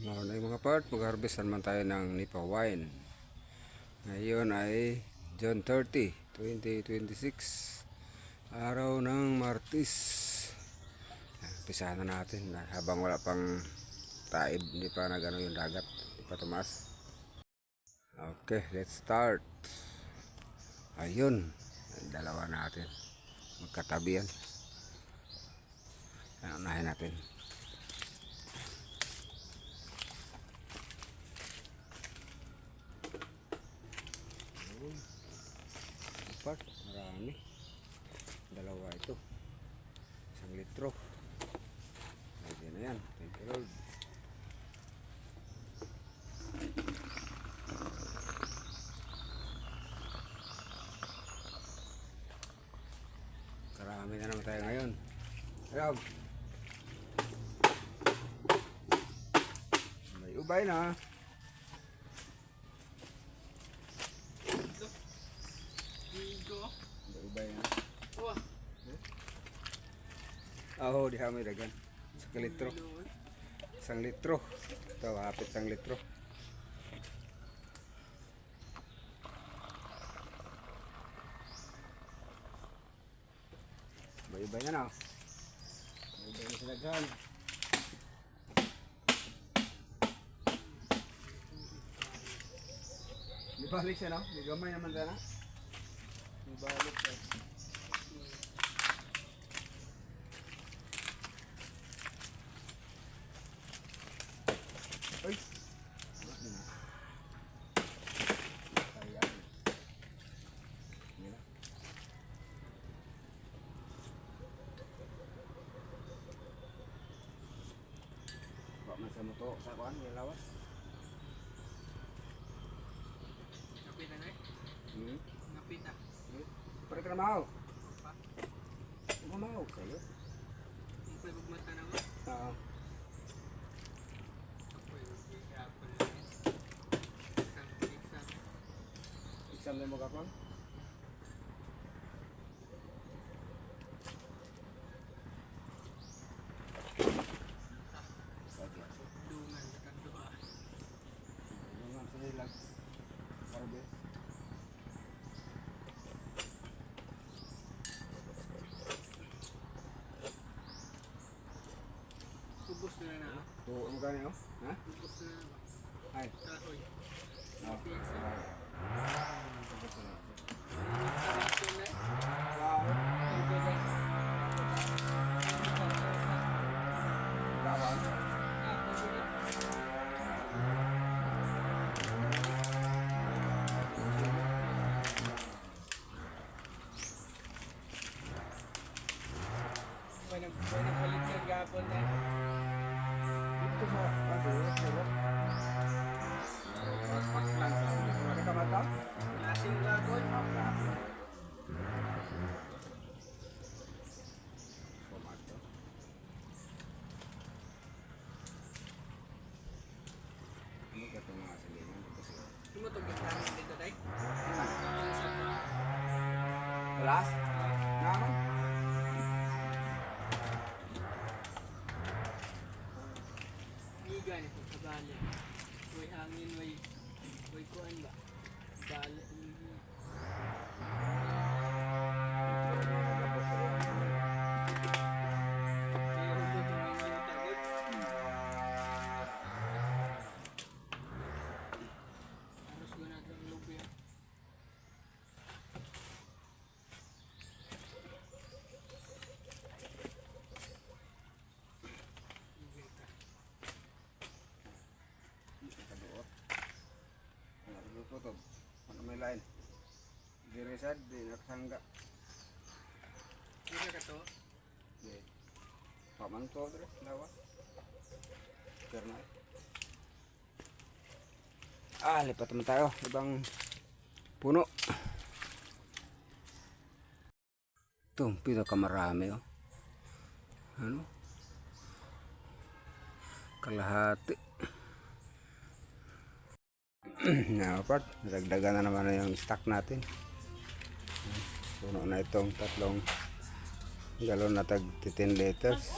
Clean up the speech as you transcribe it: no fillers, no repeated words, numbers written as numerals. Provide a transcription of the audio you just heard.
Morning mga part, mag-harvest naman tayo ng Nipa wine. Ngayon ay June 30, 2026, araw ng Martes. Pisahan na natin habang wala pang taib, hindi pa nagano yung dagat, hindi pa tumaas. Okay, let's start. Ayun, dalawa natin, magkatabi yan. Unahin natin. Marami, dalawa ito, 1 litro. Pwede na yan, thank you Lord. Karami na naman tayo ngayon. Hello, may ubay na. Ubay na. Oo, di kami dagan. 1 litro. 1 litro. Ito, hapit 1 litro. Ubay na na. Ubay na sila dyan. Di balik siya, no? Di gamay naman dyan, ha? Di balik siya. Uy! Ayan. Mira. Bak man sa moto sa kuan, may lawas. Ngapit na eh? Ngapit na. Pare ka na mau. Pa? Mau sa'yo. Hindi ko magmata na mo? Oo. Exam na mo kapon? Dungan, kandoa. Dungan sa hilag. Harvest. Ubus na na. Tuwa mo gani, oh? Ha? Ubus na na. Ay. Kahoy. Palit sa gapon na. Dito sa kaso, ano ka mata? Klaseng lagon. Ano ka itong mga silingan? Tumutog yung namin dito tayo. Kelas? Naman? Higa nito sa bala. May hangin, may kuhan ba? Bala. Tutup. Ano may lain? Diresad, di nakasangga. Higa ka to? Di. Paman to, Dre, lawas. Karna. Lipat naman tayo. Ibang puno. Ito, pinakamarami, oh. Ano? Kalahati. Part, dagdagan na naman na yung stock natin. Puno na itong 3 galon na tag 10 liters.